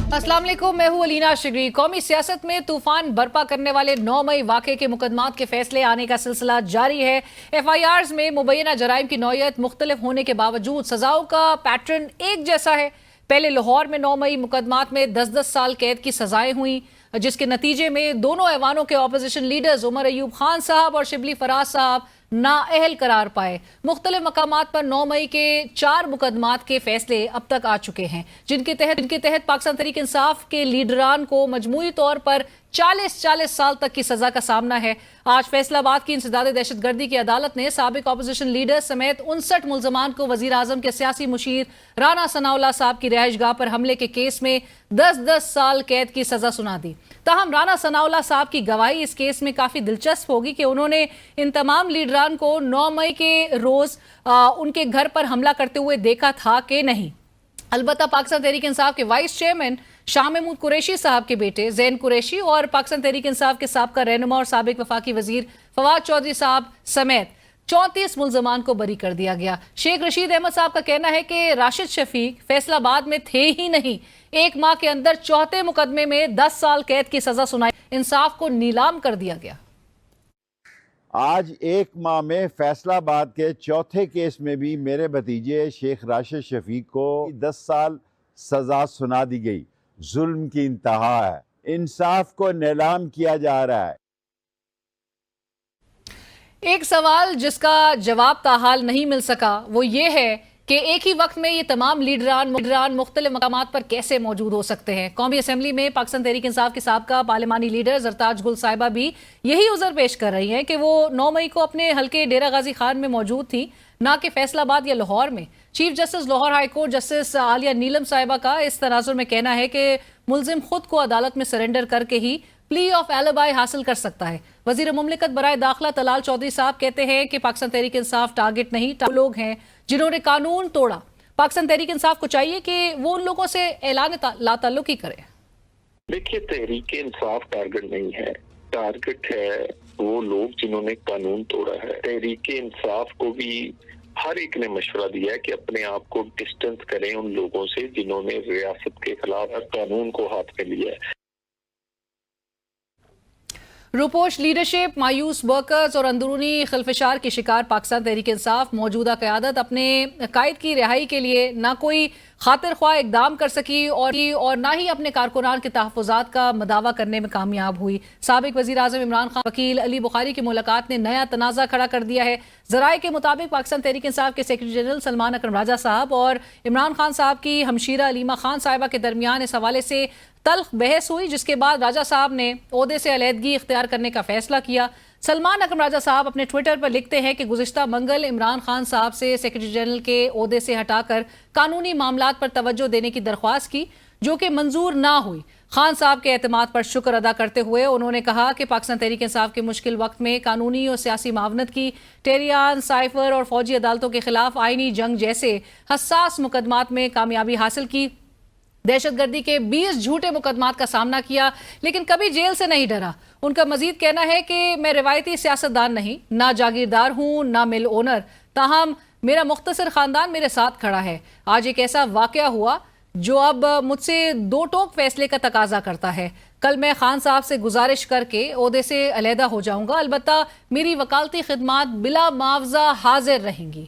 अस्सलाम वालेकुम, मैं हूं अलीना शिगरी। कौमी सियासत में तूफान बर्पा करने वाले 9 मई वाक़े के मुकदमात के फैसले आने का सिलसिला जारी है। FIRs में मुबैना जराइम की नौयत मुख्तलिफ होने के बावजूद सजाओं का पैटर्न एक जैसा है। पहले लाहौर में 9 मई मुकदमात में 10-10 साल कैद की सजाएं हुई, जिसके नतीजे में दोनों ऐवानों के अपोजिशन लीडर्स उमर अयूब खान साहब और शिबली फराज साहब नाअहल करार पाए। मुख्तलिफ मकामात पर 9 मई के 4 मुकदमात के फैसले अब तक आ चुके हैं, जिनके तहत पाकिस्तान तहरीक इंसाफ के लीडरान को मजमूई तौर पर 40 साल तक की सजा का सामना है। आज फैसलाबाद की इंसदाद दहशतगर्दी की अदालत ने साबिक अपोजिशन लीडर समेत 59 मुल्जमान को वजीर आजम के सियासी मुशीर राना सनाउल्लाह साहब की रिहाइशगाह पर हमले के केस में 10-10 साल कैद की सजा सुना दी। ताहम राना सनाउल्लाह साहब की गवाही इस केस में काफी दिलचस्प होगी कि उन्होंने इन तमाम लीडरान को 9 मई के रोज उनके घर पर हमला करते हुए देखा था कि नहीं। अलबत्ता पाकिस्तान तहरीक इंसाफ के वाइस चेयरमैन शाह महमूद कुरैशी साहब के बेटे जैन कुरैशी और पाकिस्तान तहरीक इंसाफ के साबका रहनुमा और साबिक वफाकी वजीर फवाद चौधरी साहब समेत 34 मुल्जमान को बरी कर दिया गया। शेख रशीद अहमद साहब का कहना है कि राशिद शफीक फैसलाबाद में थे ही नहीं, 1 माह के अंदर चौथे मुकदमे में 10 साल कैद की सजा सुनाई, इंसाफ को नीलाम कर दिया गया। आज 1 माह में फैसलाबाद के चौथे केस में भी मेरे भतीजे शेख राशिद शफीक को 10 साल सजा सुना दी गई। जुल्म की इंतहा है, इंसाफ को नीलाम किया जा रहा है। एक सवाल जिसका जवाब ताहाल नहीं मिल सका वो ये है कि एक ही वक्त में ये तमाम लीडरान मुख्तलिफ मकामात पर कैसे मौजूद हो सकते हैं। कौमी असम्बली में पाकिस्तान तहरीक इंसाफ के साबका पार्लिमानी लीडर जरताज गुल साहिबा भी यही उज़र पेश कर रही हैं कि वो 9 मई को अपने हल्के डेरा गाजी खान में मौजूद थी, ना कि फैसलाबाद या लाहौर में। Chief justice Lahore high court justice Aliya Neelam साहिबा का इस तनाजुर में कहना है कि मुल्जिम खुद को अदालत में सरेंडर करके ही प्ली ऑफ एलिबाई हासिल कर सकता है। वजीर मुमलिकत बराए दाखिला तलाल चौधरी साहब कहते हैं कि पाकिस्तान तहरीक इंसाफ टारगेट नहीं, लोग हैं जिन्होंने कानून तोड़ा। पाकिस्तान तहरीक इंसाफ को चाहिए कि वो उन लोगों से ऐलान लाताल्लुकी करे। देखिए, तहरीक इंसाफ टारगेट नहीं है, टारगेट है वो लोग जिन्होंने कानून तोड़ा है। तहरीक इंसाफ को भी हर एक ने मशवरा दिया है कि अपने आप को डिस्टेंस करें उन लोगों से जिन्होंने रियासत के खिलाफ कानून को हाथ में लिया है। रूपोश लीडरशिप, मायूस वर्कर्स और अंदरूनी खिलफिशार की शिकार पाकिस्तान तहरीक इंसाफ मौजूदा क़यादत अपने कायद की रिहाई के लिए ना कोई खातिर ख्वाह इकदाम कर सकी और ना ही अपने कारकुनान के तहफ़्फ़ुज़ात का मदावा करने में कामयाब हुई। साबिक वज़ीर आज़म इमरान खान वकील अली बुखारी की मुलाकात ने नया तनाज़ा खड़ा कर दिया है। ज़राए के मुताबिक पाकिस्तान तहरीक इंसाफ के सेक्रेटरी जनरल सलमान अकरम राजा साहब और इमरान खान साहब की हमशीरा अलीमा खान साहिबा के दरमियान इस हवाले से तल्ख बहस हुई, जिसके बाद राजा साहब ने ओहदे से अलहदगी इख्तियार करने का फैसला किया। सलमान अकरम राजा साहब अपने ट्विटर पर लिखते हैं कि गुज़िश्ता मंगल इमरान खान साहब से सेक्रेटरी जनरल के ओहदे से हटाकर कानूनी मामलात पर तवज्जो देने की दरख्वास्त की, जो कि मंजूर ना हुई। खान साहब के एतमाद पर शुक्र अदा करते हुए उन्होंने कहा कि पाकिस्तान तहरीक इंसाफ के मुश्किल वक्त में कानूनी और सियासी मावनत की, टेरियान, साइफर और फौजी अदालतों के खिलाफ आईनी जंग जैसे हसास मुकदमात में कामयाबी हासिल की। दहशतगर्दी के 20 झूठे मुकदमात का सामना किया, लेकिन कभी जेल से नहीं डरा। उनका मजीद कहना है कि मैं रिवायती सियासतदान नहीं, ना जागीरदार हूँ, ना मिल ओनर, ताहम मेरा मुख्तसर ख़ानदान मेरे साथ खड़ा है। आज एक ऐसा वाक़या हुआ जो अब मुझसे दो टोक फैसले का तकाजा करता है। कल मैं खान साहब से गुजारिश करके ओहदे से अलहदा हो जाऊंगा, अलबत्ता मेरी वकालती खिदमात बिला मुआवजा हाजिर रहेंगी।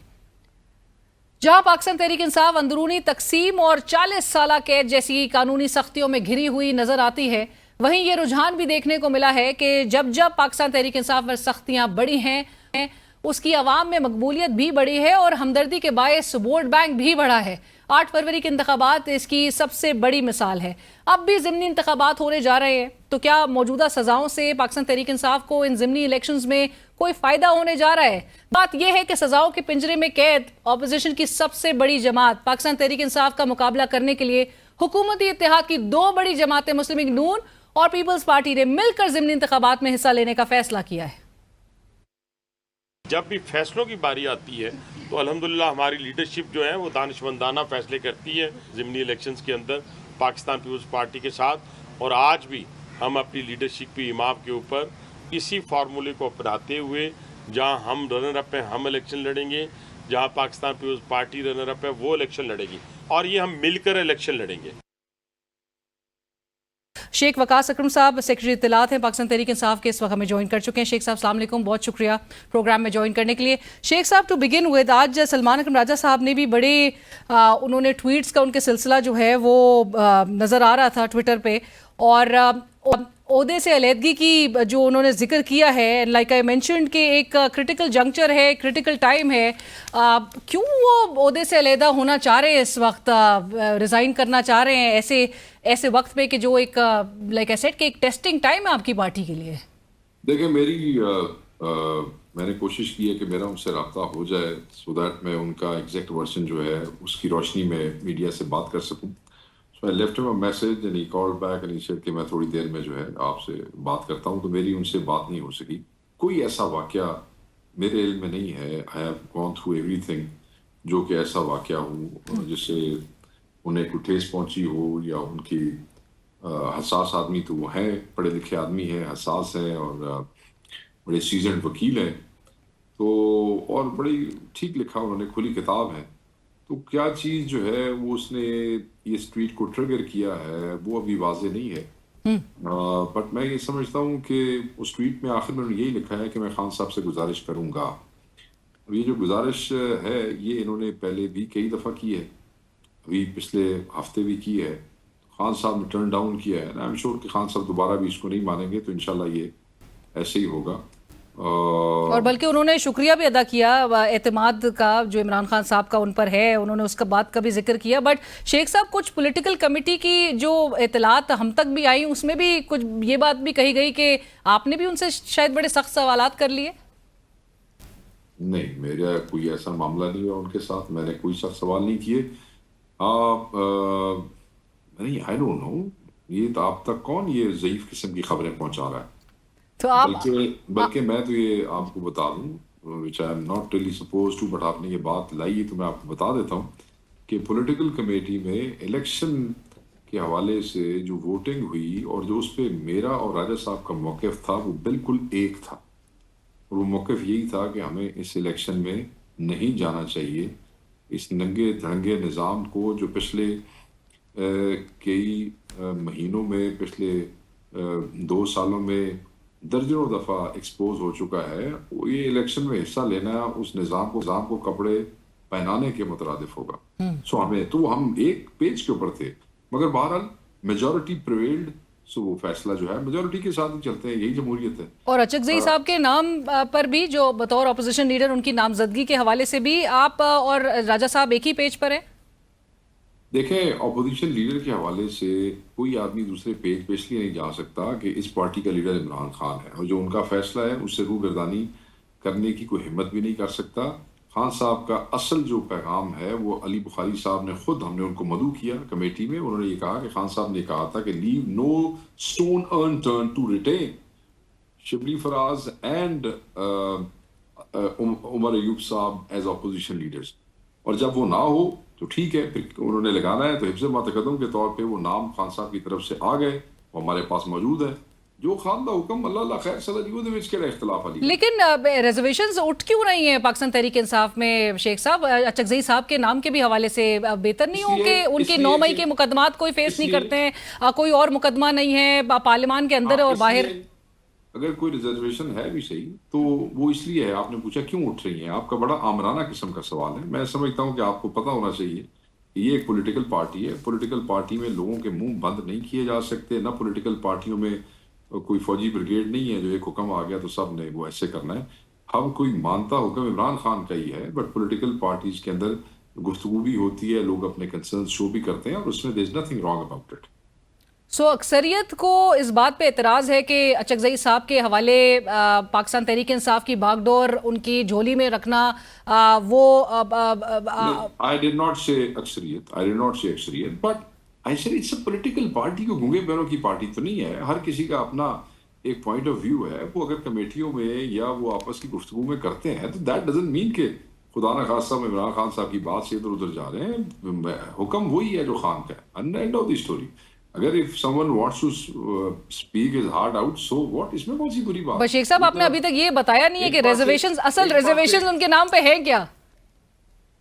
जहां पाकिस्तान तहरीक इंसाफ अंदरूनी तकसीम और 40 साल कैद जैसी कानूनी सख्तियों में घिरी हुई नजर आती है, वहीं ये रुझान भी देखने को मिला है कि जब जब पाकिस्तान तहरीक इंसाफ पर सख्तियां बढ़ी हैं, उसकी आवाम में मकबूलियत भी बढ़ी है और हमदर्दी के बायस वोट बैंक भी बढ़ा है। 8 फरवरी के इंतखाबात इसकी सबसे बड़ी मिसाल है। अब भी ज़िमनी इंतखाबात होने जा रहे हैं, तो क्या मौजूदा सजाओं से पाकिस्तान तहरीक इंसाफ को इन ज़िमनी इलेक्शंस में कोई फ़ायदा होने जा रहा है? बात यह है कि सजाओं के पिंजरे में कैद अपोजिशन की सबसे बड़ी जमात पाकिस्तान तहरीक इंसाफ का मुकाबला करने के लिए हुकूमती इत्तेहाद की 2 बड़ी जमातें मुस्लिम लीग नून और पीपल्स पार्टी ने मिलकर ज़िमनी इंतखाबात में हिस्सा लेने का फैसला किया है। जब भी फैसलों की बारी आती है तो अल्हम्दुलिल्लाह हमारी लीडरशिप जो है वो दानिशमंदाना फैसले करती है ज़िमनी इलेक्शंस के अंदर पाकिस्तान पीपल्स पार्टी के साथ। और आज भी हम अपनी लीडरशिप की इमाम के ऊपर इसी फार्मूले को अपनाते हुए, जहां हम रनर अप हैं हम इलेक्शन लड़ेंगे, जहां Pakistan peoples party runner up है वो इलेक्शन लड़ेगी, और ये हम मिलकर इलेक्शन लड़ेंगे। शेख वकास अकरम साहब सेक्रेटरी इत्तलात हैं पाकिस्तान तहरीक इंसाफ के, इस वक्त हमें ज्वाइन कर चुके हैं। शेख साहब अस्सलाम वालेकुम, बहुत शुक्रिया प्रोग्राम में ज्वाइन करने के लिए। शेख साहब, टू बिगिन विद, आज सलमान अकरम राजा साहब ने भी बड़े उन्होंने ट्वीट्स का उनके सिलसिला जो है वो नज़र आ रहा था ट्विटर पे, और ओहदे से अलहदगी की जो उन्होंने जिक्र किया है, लाइक आई मेंशन्ड कि एक क्रिटिकल जंक्चर है, क्रिटिकल टाइम है, क्यों वो ओहदे से अलहदा होना चाह रहे हैं इस वक्त, रिज़ाइन करना चाह रहे हैं ऐसे वक्त पे कि जो एक लाइक आई सेड कि एक टेस्टिंग टाइम है आपकी पार्टी के लिए? देखिए, मैंने कोशिश की है कि मेरा उनसे रब्ता हो जाए सो दैट मैं उनका एग्जैक्ट वर्जन जो है उसकी रोशनी में मीडिया से बात कर सकूं। So I left him a message and he called back and he said कि मैं थोड़ी देर में जो है आपसे बात करता हूं। तो मेरी उनसे बात नहीं हो सकी। कोई ऐसा वाकया मेरे इल्म में नहीं है। I have gone through everything जो कि ऐसा वाकया हो जिससे उन्हें कोई ठेस पहुंची हो, या उनकी हसास आदमी तो वो हैं, पढ़े लिखे आदमी हैं, हसास हैं और बड़े सीजन्ड वकील हैं, तो और बड़ी ठीक लिखा उन्होंने, खुली किताब है। तो क्या चीज़ जो है वो उसने इस ट्वीट को ट्रिगर किया है वो अभी वाजे नहीं है। बट मैं ये समझता हूँ कि उस ट्वीट में आखिर में उन्होंने यही लिखा है कि मैं खान साहब से गुजारिश करूँगा। अब ये जो गुजारिश है ये इन्होंने पहले भी कई दफ़ा की है, अभी पिछले हफ्ते भी की है। खान साहब ने टर्न डाउन किया है। आई एम श्योर कि खान साहब दोबारा भी इसको नहीं मानेंगे, तो इंशाल्लाह ये ऐसे ही होगा। और बल्कि उन्होंने शुक्रिया भी अदा किया एतमाद का जो इमरान खान साहब का उन पर है, उन्होंने उसका बात का भी जिक्र किया। बट शेख साहब, कुछ पॉलिटिकल कमेटी की जो इतलात हम तक भी आई उसमें भी कुछ ये बात भी कही गई कि आपने भी उनसे शायद बड़े सख्त सवालात कर लिए। नहीं, मेरा कोई ऐसा मामला नहीं है उनके साथ, मैंने कोई सख्त सवाल नहीं किए। नहीं, आई डोंट नो, ये तो आप तक कौन ये ज़ईफ किस्म की खबरें पहुंचा रहा है। तो आप बल्कि मैं तो ये आपको बता दूं, which I am not really suppose to, but आपने ये बात लाई है तो मैं आपको बता देता हूँ कि पॉलिटिकल कमेटी में इलेक्शन के हवाले से जो वोटिंग हुई और जो उस पर मेरा और राजा साहब का मौक़िफ़ था वो बिल्कुल एक था। और वो मौक़िफ़ यही था कि हमें इस इलेक्शन में नहीं जाना चाहिए। इस नंगे धड़ंगे निज़ाम को जो पिछले कई महीनों में, पिछले 2 सालों में दर्जनों दफ़ा एक्सपोज हो चुका है, वो ये इलेक्शन में हिस्सा लेना उस निज़ाम को कपड़े पहनाने के मुतरादिफ होगा। सो हम एक पेज के ऊपर थे, मगर बहरहाल मेजॉरिटी प्रिवेल्ड, सो वो फैसला जो है मेजॉरिटी के साथ ही चलते हैं, यही जमहूरियत है। और अचकज़ई साहब के नाम पर भी जो बतौर अपोजिशन लीडर उनकी नामजदगी के हवाले से भी आप और राजा साहब एक ही पेज पर हैं? देखें, अपोजिशन लीडर के हवाले से कोई आदमी दूसरे पेज पे इसलिए नहीं जा सकता कि इस पार्टी का लीडर इमरान खान है और जो उनका फैसला है उससे रूगर्दानी करने की कोई हिम्मत भी नहीं कर सकता। खान साहब का असल जो पैगाम है वो अली बुखारी साहब ने खुद, हमने उनको मदऊ किया कमेटी में, उन्होंने ये कहा कि खान साहब ने कहा था कि leave no stone unturn to retain Shibli Faraz and Umar Ayub sahab as opposition leaders. और जब वो ना हो तो ठीक है, फिर उन्होंने लगाना है तो हिफ्ज़ मुतक़द्दम के तौर पे वो नाम खान साहब की तरफ से आ गए, वो हमारे पास मौजूद है। जो खान दा हुक्म अल्लाह खैर सदा दी ਉਹਦੇ ਵਿੱਚ ਕਿਹੜਾ इख्तलाफ वाली। लेकिन रिजर्वेशंस उठ क्यों रही हैं पाकिस्तान तहरीक इंसाफ में शेख साहब? अचकज़ई साहब के नाम के भी हवाले से बेहतर नहीं हो कि उनके 9 मई के मुकदमात कोई फेस नहीं करते हैं, कोई और मुकदमा नहीं है पार्लियामान के अंदर और बाहर? अगर कोई रिजर्वेशन है भी सही तो वो इसलिए है, आपने पूछा क्यों उठ रही है, आपका बड़ा आमराना किस्म का सवाल है। मैं समझता हूँ कि आपको पता होना चाहिए कि ये एक पॉलिटिकल पार्टी है। पॉलिटिकल पार्टी में लोगों के मुंह बंद नहीं किए जा सकते, ना पॉलिटिकल पार्टियों में कोई फौजी ब्रिगेड नहीं है जो एक हुक्म आ गया तो सब ने वो ऐसे करना है। हम कोई मानता हुक्म इमरान खान का ही है, बट पॉलिटिकल पार्टीज के अंदर गुफ्तगू भी होती है, लोग अपने कंसर्न शो भी करते हैं और उसमें there is nothing wrong about it. So अक्सरियत को इस बात पे एतराज़ है कि अचकज़ई साहब के हवाले पाकिस्तान तहरीक इंसाफ की बागडोर उनकी झोली में रखना वो आई डिड नॉट से अक्सरियत, but I said it's a political party. को गूंगे पैरों की पार्टी तो नहीं है, हर किसी का अपना एक पॉइंट ऑफ व्यू है। वो अगर कमेटियों में या वो आपस की गुफ्तगू में करते हैं तो दैट डजंट मीन कि खुदा न खासा इमरान खान साहब की बात से इधर उधर जा रहे हैं। हुक्म वही है जो खान का है, एंड ऑफ द स्टोरी। अगर if someone wants to speak his heart out, so what, इसमें कौन सी बुरी बात? शेख साहब, आपने अभी तक ये बताया नहीं है कि रिजर्वेशंस, असल रिजर्वेशंस उनके नाम पे है क्या?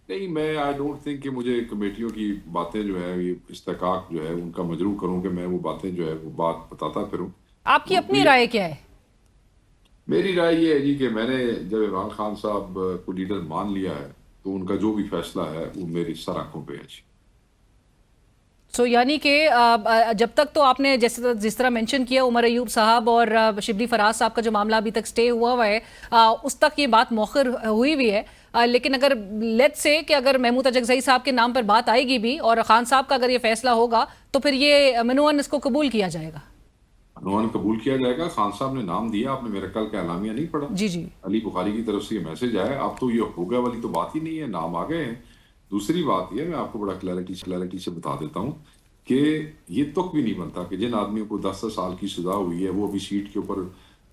نہیں، میں آئی ڈونٹ تھنک کہ مجھے کمیٹیوں کی باتیں جو ہے یہ استحقاق جو ہے ان کا مجروح کروں کہ میں وہ باتیں جو ہے وہ بات بتاتا پھروں. آپ کی اپنی رائے کیا ہے؟ میری رائے یہ ہے جی کہ میں نے جب عمران خان صاحب کو لیڈر مان لیا ہے تو ان کا جو بھی فیصلہ ہے وہ میری سر آنکھوں پہ ہے جی. سو یعنی کہ جب تک تو آپ نے جس طرح مینشن کیا عمر ایوب صاحب اور شبلی فراز صاحب کا جو معاملہ ابھی تک سٹے ہوا ہے اس تک یہ بات مؤخر ہوئی بھی ہے، لیکن اگر لیٹ سے کہ اگر محمود اجگزئی صاحب کے نام پر بات آئے گی بھی اور خان صاحب کا اگر یہ فیصلہ ہوگا تو پھر یہ منوان اس کو قبول کیا جائے گا. عنوان قبول کیا جائے گا. خان صاحب نے نام دیا، آپ نے میرے کل کا اعلامیہ نہیں پڑھا؟ جی جی علی بخاری کی طرف سے یہ میسج آیا. اب تو یہ ہوگا والی تو بات ہی نہیں ہے، نام آ گئے ہیں. دوسری بات یہ میں آپ کو بڑا کلیئرٹی سے بتا دیتا ہوں کہ یہ تک بھی نہیں بنتا کہ جن آدمیوں کو 10 سال کی سزا ہوئی ہے وہ ابھی سیٹ کے اوپر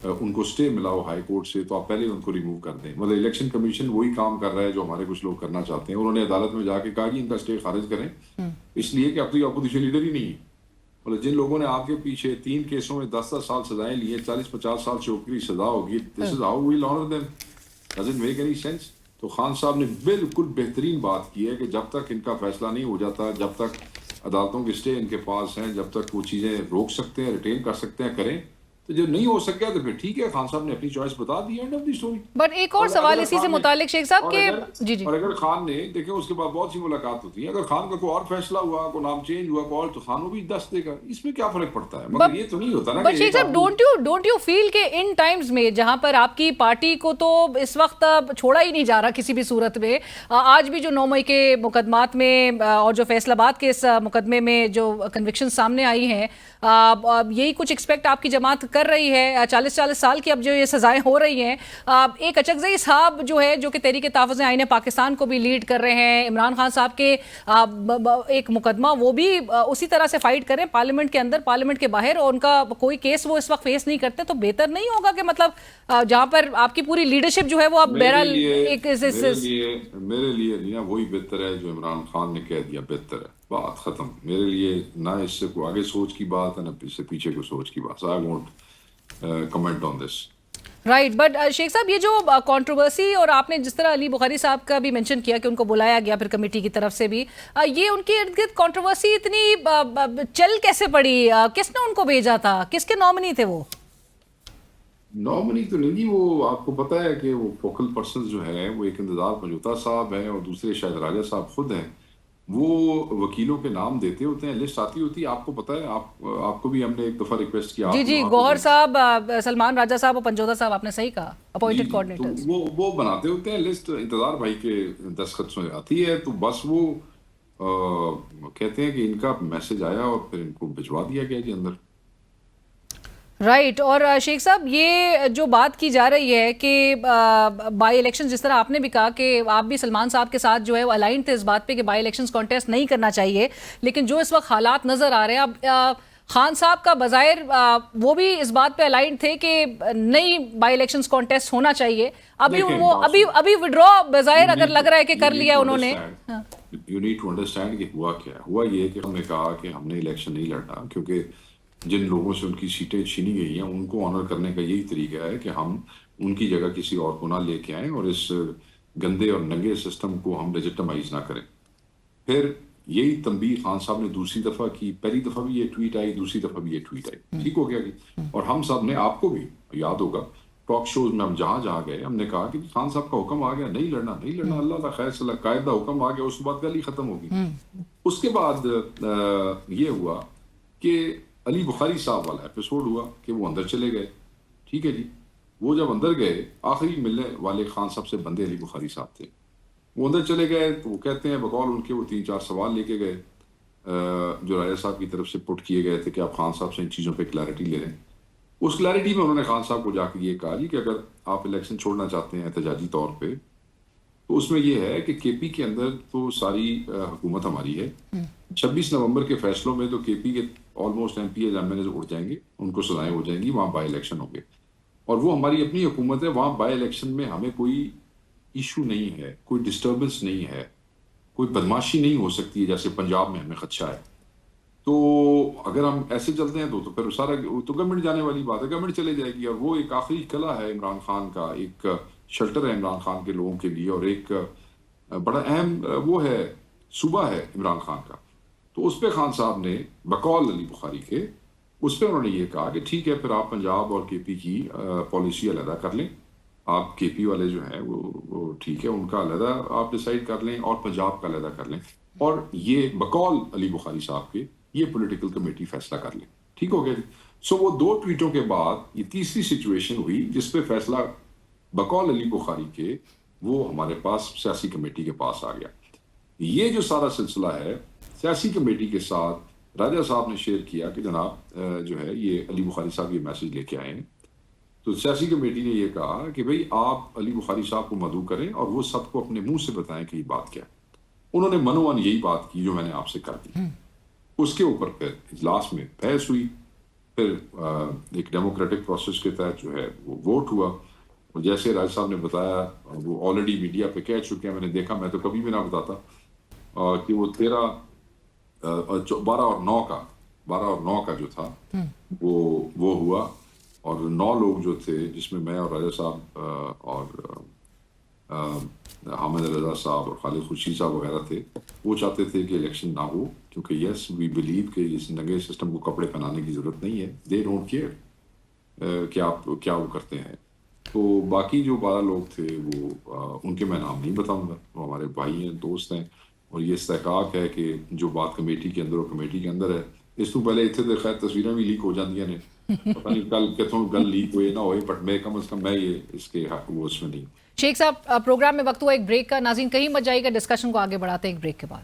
ان کو سٹے ملا ہو ہائی کورٹ سے تو آپ پہلے ان کو ریموو کر دیں. مطلب الیکشن کمیشن وہی کام کر رہا ہے جو ہمارے کچھ لوگ کرنا چاہتے ہیں. انہوں نے عدالت میں جا کے کہا کہ ان کا سٹے خارج کریں، اس لیے کہ اب تو یہ اپوزیشن لیڈر ہی نہیں ہے. مطلب جن لوگوں نے آپ کے پیچھے 3 کیسوں میں 10 سال سزائیں لی ہیں، 40-50 سال چوکری سزا ہوگی. This is how we will honour them. Does it make any sense? تو خان صاحب نے بالکل بہترین بات کی ہے کہ جب تک ان کا فیصلہ نہیں ہو جاتا، جب تک عدالتوں کے سٹے ان کے پاس ہیں، جب تک وہ چیزیں روک سکتے ہیں، ریٹین کر سکتے ہیں، کریں. تو جب نہیں ہو سکا تو پھر ٹھیک ہے، خان صاحب نے اپنی چوائس بتا دی، end of the story. But ایک اور سوال اسی سے متعلق شیخ صاحب کہ جی جی اور اگر خان نے دیکھیں اس کے بعد بہت سی ملاقات ہوتی ہیں، اگر خان کا کوئی اور فیصلہ ہوا، کوئی نام چینج ہوا کوئی اور، تو خان وہ بھی دست دے گا. اس میں کیا فرق پڑتا ہے؟ مگر یہ تو نہیں ہوتا نا. بٹ شیخ صاحب ڈونٹ یو فیل کہ ان ٹائمز میں جہاں پر آپ کی پارٹی کو تو اس وقت چھوڑا ہی نہیں جا رہا کسی بھی صورت میں، آج بھی جو 9 مئی کے مقدمات میں اور جو فیصل آباد کے اس مقدمے میں جو کنوکشن سامنے آئی ہیں، یہی کچھ ایکسپیکٹ آپ کی جماعت کر رہی ہے. 40 سال کی اب جو یہ سزائیں ہو رہی ہیں، ایک اچگزئی صاحب جو ہے جو کہ تحریک تحفظ آئین پاکستان کو بھی لیڈ کر رہے ہیں، عمران خان صاحب کے ایک مقدمہ وہ بھی اسی طرح سے فائٹ کریں پارلیمنٹ کے اندر پارلیمنٹ کے باہر، اور ان کا کوئی کیس وہ اس وقت فیس نہیں کرتے، تو بہتر نہیں ہوگا کہ مطلب جہاں پر آپ کی پوری لیڈرشپ جو ہے وہ اب بہرحال میرے لیے نہیں، وہی بہتر ہے جو عمران خان نے کہہ دیا بہتر ہے، بات ختم. میرے لیے نہ اس سے کوئی آگے سوچ کی بات ہے نہ اس سے پیچھے کو سوچ کی بات. I won't comment on this. Right. But شیخ صاحب یہ جو کنٹروورسی اور آپ نے جس طرح علی بخاری صاحب کا بھی مینشن کیا کہ ان کو بلایا گیا پھر کمیٹی کی طرف سے بھی، یہ ان کے ارد گرد کنٹروورسی اتنی چل کیسے پڑی؟ کس نے ان کو بھیجا تھا؟ کس کے نامنی تھے وہ؟ نامنی تو نہیں جی، وہ آپ کو پتا ہے کہ وہ فوکل پرسنز جو ہے وہ ایک انتظار پنجوتا صاحب ہیں اور دوسرے شاہد راجہ صاحب خود ہیں. وہ وکیلوں کے نام دیتے ہوتے ہیں، لسٹ آتی ہوتی ہے. آپ کو پتا ہے، آپ کو بھی ہم نے ایک دفعہ ریکویسٹ کیا. جی جی گوہر صاحب، سلمان راجہ صاحب اور پنجوتا صاحب، آپ نے صحیح کہا، اپوائنٹڈ کوآرڈینیٹرز. وہ بناتے ہوتے ہیں لسٹ، انتظار بھائی کے دستخط میں آتی ہے، تو بس وہ کہتے ہیں کہ ان کا میسج آیا اور پھر ان کو بھجوا دیا گیا جی اندر. رائٹ. اور شیخ صاحب یہ جو بات کی جا رہی ہے کہ بائی الیکشن، جس طرح آپ نے بھی کہا کہ آپ بھی سلمان صاحب کے ساتھ جو ہے وہ الائن تھے اس بات پہ کہ بائی الیکشنز کانٹیسٹ نہیں کرنا چاہیے، لیکن جو اس وقت حالات نظر آ رہے ہیں، اب خان صاحب کا بظاہر وہ بھی اس بات پہ الائن تھے کہ نہیں بائی الیکشنز کانٹیسٹ ہونا چاہیے. ابھی وہ ابھی وڈرا بظاہر اگر لگ رہا ہے کہ کر لیا انہوں نے. یو نیڈ ٹو انڈرسٹینڈ کہ ہوا کیا ہوا. یہ کہ ہم نے کہا کہ ہم نے الیکشن نہیں لڑنا کیونکہ جن لوگوں سے ان کی سیٹیں چھینی گئی ہیں ان کو آنر کرنے کا یہی طریقہ ہے کہ ہم ان کی جگہ کسی اور کو نہ لے کے آئیں اور اس گندے اور ننگے سسٹم کو ہم لیجٹمائز نہ کریں. پھر یہی تنبیہ خان صاحب نے دوسری دفعہ کی. پہلی دفعہ بھی یہ ٹویٹ آئی، دوسری دفعہ بھی یہ ٹویٹ آئی. ٹھیک ہو گیا جی. اور ہم سب نے، آپ کو بھی یاد ہوگا ٹاک شوز میں ہم جہاں گئے ہم نے کہا کہ خان صاحب کا حکم آ گیا، نہیں لڑنا اللہ کا خیر صلاح قاعدہ حکم آ گیا، اس کے بعد گل ہی ختم ہوگی. اس کے بعد یہ ہوا کہ علی بخاری صاحب والا ایپیسوڈ ہوا کہ وہ اندر چلے گئے. ٹھیک ہے جی. وہ جب اندر گئے، آخری ملنے والے خان صاحب سے بندے علی بخاری صاحب تھے. وہ اندر چلے گئے تو وہ کہتے ہیں بقول ان کے وہ 3-4 سوال لے کے گئے جو راجہ صاحب کی طرف سے پٹ کیے گئے تھے کہ آپ خان صاحب سے ان چیزوں پہ کلیئرٹی لے لیں. اس کلیئرٹی میں انہوں نے خان صاحب کو جا کے یہ کہا جی کہ اگر آپ الیکشن چھوڑنا چاہتے ہیں احتجاجی طور پہ تو اس میں یہ ہے کہ کے پی کے اندر تو ساری حکومت ہماری ہے. 26 نومبر کے فیصلوں میں تو K P K almost MPAs M L A اٹھ جائیں گے، ان کو سزائیں ہو جائیں گی، وہاں بائی الیکشن ہوں گے اور وہ ہماری اپنی حکومت ہے. وہاں بائی الیکشن میں ہمیں کوئی ایشو نہیں ہے، کوئی ڈسٹربنس نہیں ہے، کوئی بدماشی نہیں ہو سکتی ہے جیسے پنجاب میں ہمیں خدشہ ہے. تو اگر ہم ایسے چلتے ہیں تو پھر سارا تو گورنمنٹ جانے والی بات ہے، گورنمنٹ چلے جائے گی. اور وہ ایک آخری قلعہ ہے عمران خان کا، ایک شیلٹر ہے عمران خان کے لوگوں کے لیے اور ایک بڑا اہم وہ ہے صوبہ ہے عمران خان کا. تو اس پہ خان صاحب نے بقول علی بخاری کے اس پہ انہوں نے یہ کہا کہ ٹھیک ہے پھر آپ پنجاب اور کے پی کی پالیسی علیحدہ کر لیں. آپ کے پی والے جو ہیں وہ ٹھیک ہے ان کا علیحدہ آپ ڈیسائیڈ کر لیں اور پنجاب کا علیحدہ کر لیں, اور یہ بقول علی بخاری صاحب کے یہ پولیٹیکل کمیٹی فیصلہ کر لیں. ٹھیک ہو گیا. سو وہ 2 ٹویٹوں کے بعد یہ تیسری سچویشن ہوئی جس پہ فیصلہ بقول علی بخاری کے وہ ہمارے پاس سیاسی کمیٹی کے پاس آ گیا. یہ جو سارا سلسلہ ہے سیاسی کمیٹی کے ساتھ راجہ صاحب نے شیئر کیا کہ جناب جو ہے یہ علی بخاری صاحب یہ میسج لے کے آئے ہیں. تو سیاسی کمیٹی نے یہ کہا کہ بھئی آپ علی بخاری صاحب کو مدعو کریں اور وہ سب کو اپنے منہ سے بتائیں کہ یہ بات کیا ہے. انہوں نے منوان یہی بات کی جو میں نے آپ سے کر دی. اس کے اوپر پھر اجلاس میں بحث ہوئی, پھر ایک ڈیموکریٹک پروسیس کے تحت جو ہے وہ ووٹ ہوا. اور جیسے راج صاحب نے بتایا وہ آلریڈی میڈیا پہ کہہ چکے ہیں, میں نے دیکھا, میں تو کبھی بھی نہ بتاتا کہ وہ 12 اور 9 کا جو تھا وہ ہوا, اور 9 لوگ جو تھے جس میں میں اور راجہ صاحب اور حامد رضا صاحب اور خالد خورشید صاحب وغیرہ تھے, وہ چاہتے تھے کہ الیکشن نہ ہو کیونکہ یس وی بلیو کہ اس نگے سسٹم کو کپڑے پہنانے کی ضرورت نہیں ہے. دے ڈونٹ کیئر کہ آپ کیا وہ کرتے ہیں. تو باقی جو 12 لوگ تھے وہ ان کے میں نام نہیں بتاؤں گا, وہ ہمارے بھائی ہیں, دوست ہیں, اور یہ استحقاق ہے کہ جو بات کمیٹی کے اندر اور کمیٹی کے اندر ہے. اس تو پہلے اتنے تو خیر تصویریں بھی لیک ہو جاندیاں نے, پتہ نہیں کل کتوں گل لیک ہوئے نہ ہوئے, بٹ میں کم از کم میں یہ اس کے حق وہ اس میں نہیں. شیخ صاحب پروگرام میں وقت ہوا ایک بریک کا. ناظرین کہیں مت جائیے گا, ڈسکشن کو آگے بڑھاتے ہیں ایک بریک کے بعد.